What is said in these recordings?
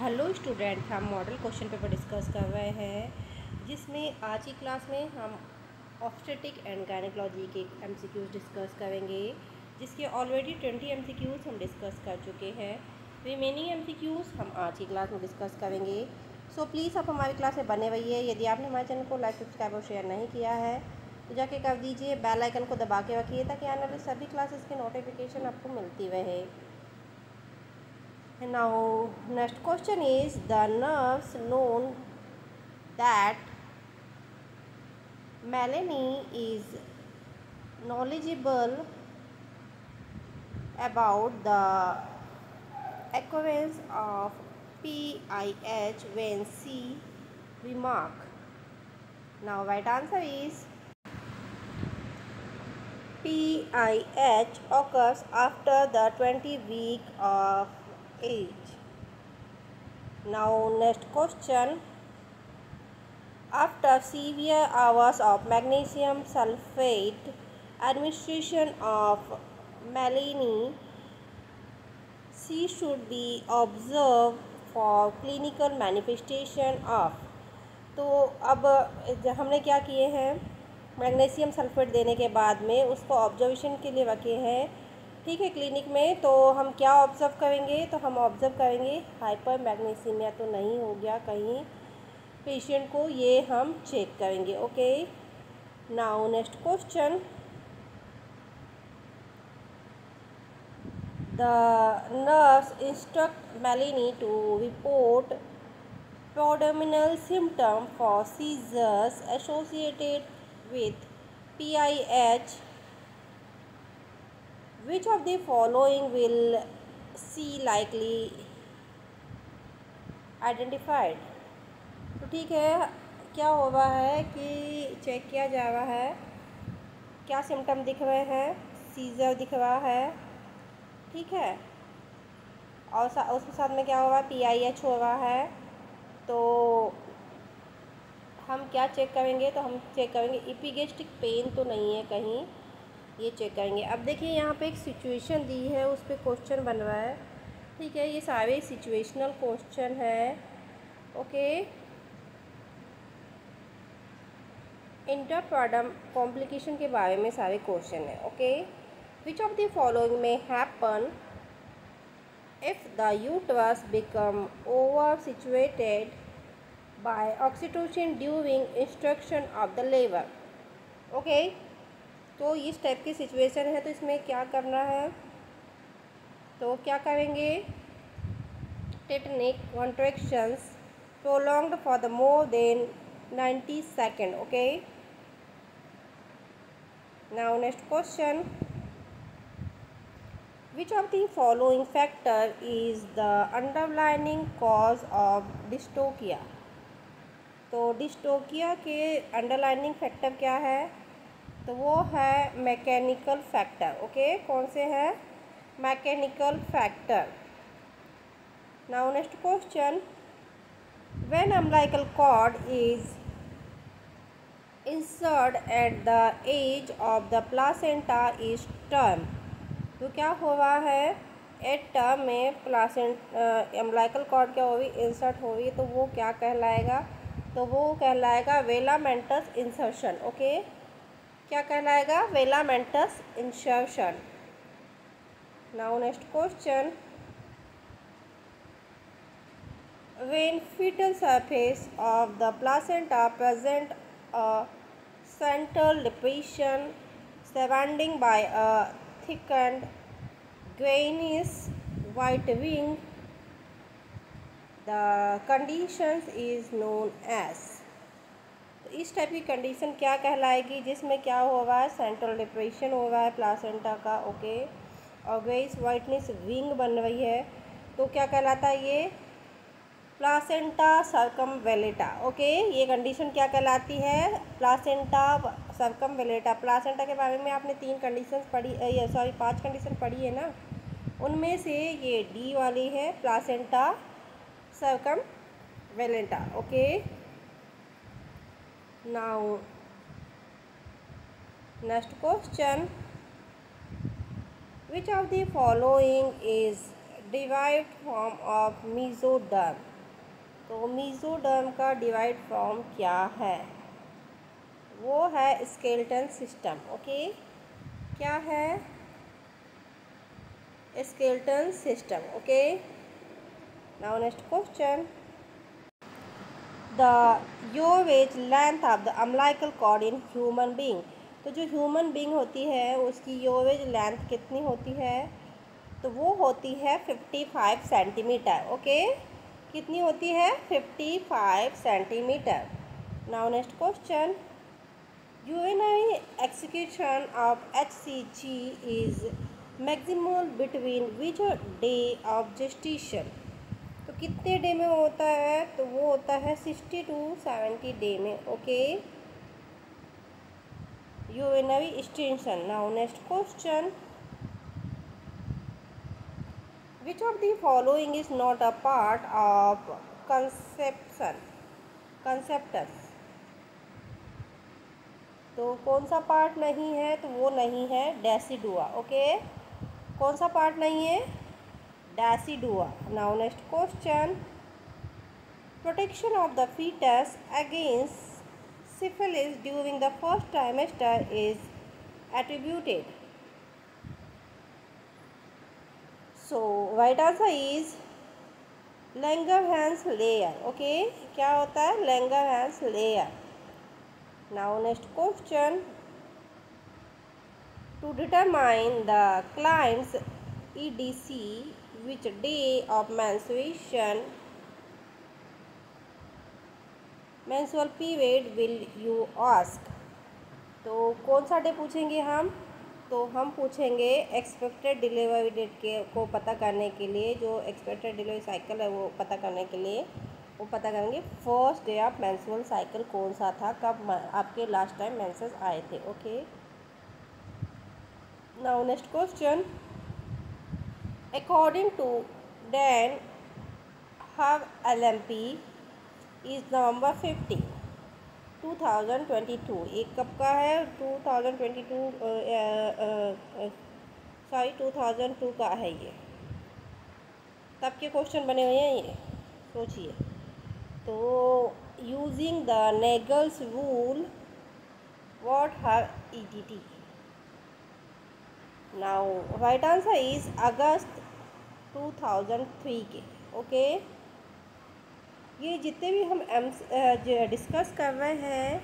Hello student, हम model question paper discuss कर रहे हैं जिसमें आज की क्लास में हम ऑब्स्टेटिक एंड गायनेकोलॉजी के एमसीक्यूज डिस्कस करेंगे, जिसके ऑलरेडी 20 एमसीक्यूज हम डिस्कस कर चुके हैं। रिमेनिंग एमसीक्यूज हम आज की क्लास में डिस्कस करेंगे। सो प्लीज़ आप हमारी क्लास में बने रहिए। यदि आपने हमारे चैनल को लाइक, सब्सक्राइब और शेयर नहीं किया है तो जाके कर दीजिए। बेल आइकन को दबा के रखिए ताकि आने वाली सभी क्लासेस की नोटिफिकेशन आपको मिलती रहे। Now next question is, the nurse known that Melanie is knowledgeable about the occurrence of PIH when she remark. Now right answer is PIH occurs after the 20th week of age. Now next question. After severe hours of magnesium sulfate administration of Melanie, she should be observed for clinical manifestation of. तो अब हमने क्या किए हैं, magnesium sulphate देने के बाद में उसको ऑब्जर्वेशन के लिए रखे हैं, ठीक है, क्लिनिक में। तो हम क्या ऑब्ज़र्व करेंगे, तो हम ऑब्ज़र्व करेंगे हाइपर मैग्नीसीमिया तो नहीं हो गया कहीं पेशेंट को, ये हम चेक करेंगे। Okay, now next question. The nurse instruct Melanie to report predominant symptom for seizures associated with PIH. Which of the following will she likely identified? तो ठीक है, क्या हो रहा है कि चेक किया जा रहा है, क्या सिम्टम दिख रहे हैं, सीजर दिख रहा है, ठीक है, और उसके साथ में क्या हो रहा है, PIH हो रहा है। तो हम क्या चेक करेंगे, तो हम चेक करेंगे एपिगेस्ट्रिक पेन तो नहीं है कहीं, ये चेक करेंगे। अब देखिए यहाँ पे एक सिचुएशन दी है, उस पर क्वेश्चन बन रहा है, ठीक है, ये सारे सिचुएशनल क्वेश्चन है। ओके, इंटरप्राडम कॉम्प्लिकेशन के बारे में सारे क्वेश्चन है। Okay, which of the following में happen if the uterus become over situated by oxytocin during instruction of the labor. Okay, तो इस टाइप की सिचुएशन है, तो इसमें क्या करना है, तो क्या करेंगे, टेटनिक contractions prolonged for the more than 90 seconds. Okay, now next question. Which of the following factor is the underlying cause of dystocia? तो डिस्टोकिया के अंडरलाइनिंग फैक्टर क्या है, तो वो है मैकेनिकल फैक्टर। ओके, कौन से हैं, mechanical factor. Now next question. When umbilical cord is insert at the edge of the placenta is term, तो क्या हो रहा है, एट टर्म में अम्बिलिकल कॉर्ड क्या होगी, इंसर्ट होगी, तो वो क्या कहलाएगा, तो वो कहलाएगा वेलामेंटस इंसर्शन। ओके, क्या कहलाएगा, velamentous insertion. Now next question. When fetal surface of the placenta present a central depression surrounding by a thickened greyish white ring, the conditions is known as। तो इस टाइप की condition क्या कहलाएगी, जिसमें क्या हो रहा है, सेंट्रल डिप्रेशन हो रहा है प्लासेंटा का। ओके, और ग्रेइश वाइटनेस विंग बन रही है, तो क्या कहलाता है ये, प्लासेंटा सर्कमवेलेटा। ओके, ये कंडीशन क्या कहलाती है, प्लासेंटा सर्कमवेलेटा। प्लासेंटा के बारे में आपने 3 कंडीशंस पढ़ी, 5 कंडीशन पढ़ी है ना, उनमें से ये डी वाली है, placenta circumvallata. Okay, now next question. Which of the following is derived form of mesoderm? तो मीजोडर्म का डिवाइड फॉर्म क्या है? वो है स्केलेटन सिस्टम। ओके, क्या है? Skeleton system. Okay, now next question, the average length of the umbilical cord in human being. तो जो ह्यूमन बीइंग होती है उसकी योवेज लेंथ कितनी होती है? तो वो होती है 55 सेंटीमीटर। ओके, कितनी होती है? 55 centimetre. Now next question, Uni execution of HCG is maximal between which day of gestation. तो कितने डे में होता है? तो वो होता है 60 to 70 डे में। Okay, Uni extension. Now next question, which of the following is not a part of conceptus। तो कौन सा पार्ट नहीं है? तो वो नहीं है डेसिडुआ। ओके, कौन सा पार्ट नहीं है? Decidua. Now next question, protection of the foetus against syphilis during the first trimester is attributed। So right answer is Langerhans layer। Okay, क्या होता है? Langerhans layer। Now next question, to determine the client's EDC, which day of menstrual period will you ask। तो कौन सा day पूछेंगे हम? तो हम पूछेंगे एक्सपेक्टेड डिलीवरी डेट को पता करने के लिए, जो एक्सपेक्टेड डिलीवरी साइकिल है वो पता करने के लिए वो पता करेंगे first day of menstrual cycle कौन सा था, कब आपके लास्ट टाइम मेंसेस आए थे। Okay, now next question, according to Dan have LMP is November 15, 2022। एक कब का है? 2002 का है ये। तब के क्वेश्चन बने हुए हैं ये, सोचिए। तो using the Naegele's rule what have EDT। Now right answer is August 2003 के। ओके, ये जितने भी हम डिस्कस कर रहे हैं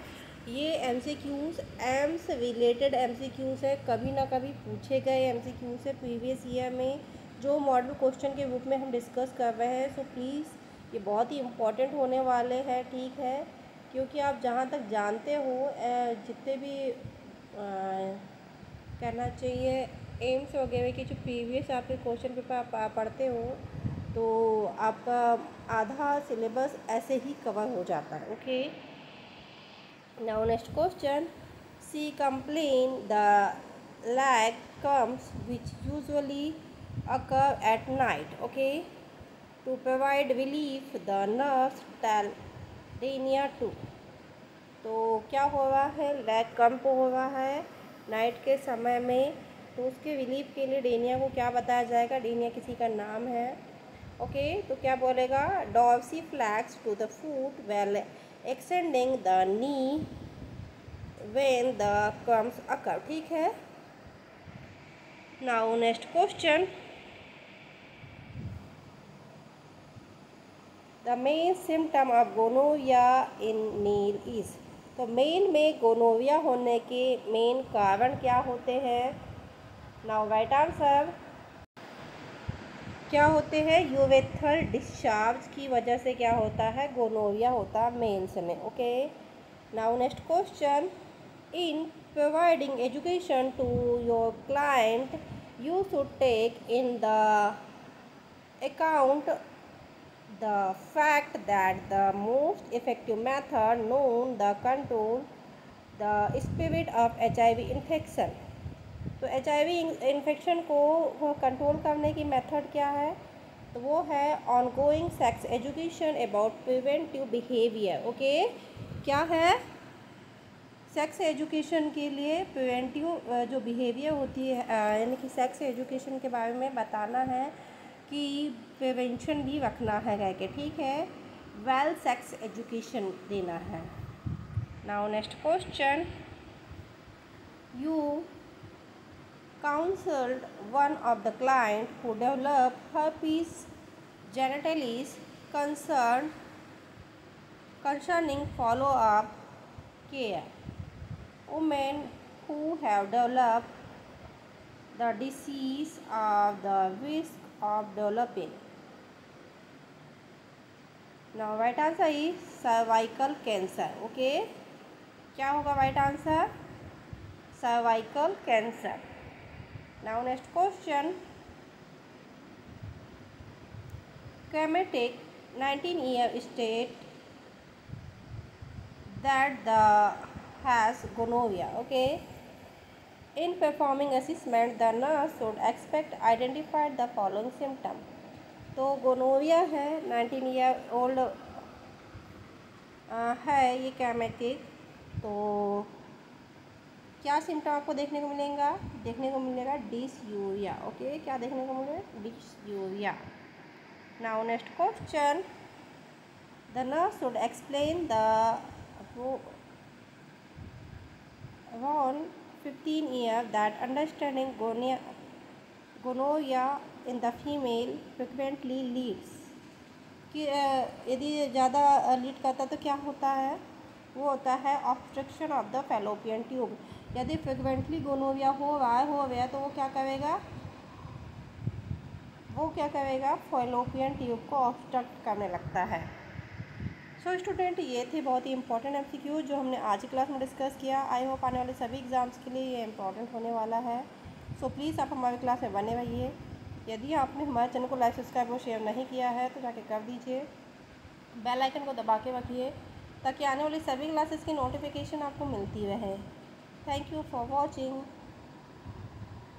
ये MCQs एम्स रिलेटेड MCQs है, कभी ना कभी पूछे गए MCQs है प्रीवियस ईयर में, जो मॉडल क्वेश्चन के रूप में हम डिस्कस कर रहे हैं। सो प्लीज़ ये बहुत ही इम्पोर्टेंट होने वाले हैं, ठीक है? क्योंकि आप जहाँ तक जानते हो जितने भी कहना चाहिए एम्स वगैरह के जो प्रीवियस आपके क्वेश्चन पेपर आप पढ़ते हो तो आपका आधा सिलेबस ऐसे ही कवर हो जाता है। Okay, now next question, she complain the leg cramps which usually occur at night. Okay, to provide relief the nurse tell डेनिया 2। तो क्या हो रहा है? लैग कम हो रहा है नाइट के समय में, तो उसके रिलीफ के लिए डेनिया को क्या बताया जाएगा? डेनिया किसी का नाम है। ओके, तो क्या बोलेगा? Dorsiflex to the foot well extending the knee when the cramps occur. ठीक है, now next question, the main symptom of gonorrhoea in male is. तो मेल में गोनोरिया होने के मेन कारण क्या होते हैं? नाउ राइट आंसर, क्या होते हैं? यूरेथ्रल डिस्चार्ज की वजह से क्या होता है? गोनोरिया होता है मेल्स में। Okay, now next question, in providing education to your client you should take in the account the fact that the most effective method known the control the spread of HIV infection. तो HIV infection को control करने की method क्या है? तो वो है ongoing sex education about preventive behaviour. Okay, क्या है? सेक्स एजुकेशन के लिए प्रिवेंटिव जो बिहेवियर होती है यानी कि सेक्स एजुकेशन के बारे में बताना है कि प्रिवेंशन भी रखना है करके। ठीक है, वेल सेक्स एजुकेशन देना है। Now next question, you counseled one of the client who developed herpes genitalis concerning follow-up care. Women who have developed the disease of the risk of developing. Now right answer is cervical cancer. Okay, क्या होगा right answer? Cervical cancer. Now next question, Chematic 19-year state that the has gonorrhea. Okay, in performing assessment the nurse should expect identify the following symptom. तो gonorrhoea है, 19 year old है ये कैमेटिक। तो क्या symptom आपको देखने को मिलेगा डिसयूरिया। ओके, क्या देखने को मिलेगा? Dysuria. Now next question, the nurse should explain the around 15 years that understanding gonorrhea in the female frequently leads कि यदि ज़्यादा लीड करता है तो क्या होता है? वो होता है obstruction of the fallopian tube. यदि फ्रिक्वेंटली गोनोरिया हो गया तो वो क्या करेगा? फैलोपियन ट्यूब को ऑब्स्ट्रक्ट करने लगता है। सो स्टूडेंट, ये थे बहुत ही इंपॉर्टेंट एमसीक्यू जो हमने आज की क्लास में डिस्कस किया। आई होप आने वाले सभी एग्ज़ाम्स के लिए ये इंपॉर्टेंट होने वाला है। सो प्लीज़ आप हमारी क्लास में बने रहिए। यदि आपने हमारे चैनल को लाइक, सब्सक्राइब और शेयर नहीं किया है तो जाके कर दीजिए। बेल आइकन को दबा के रखिए ताकि आने वाली सभी क्लासेस की नोटिफिकेशन आपको मिलती रहे। Thank you for watching.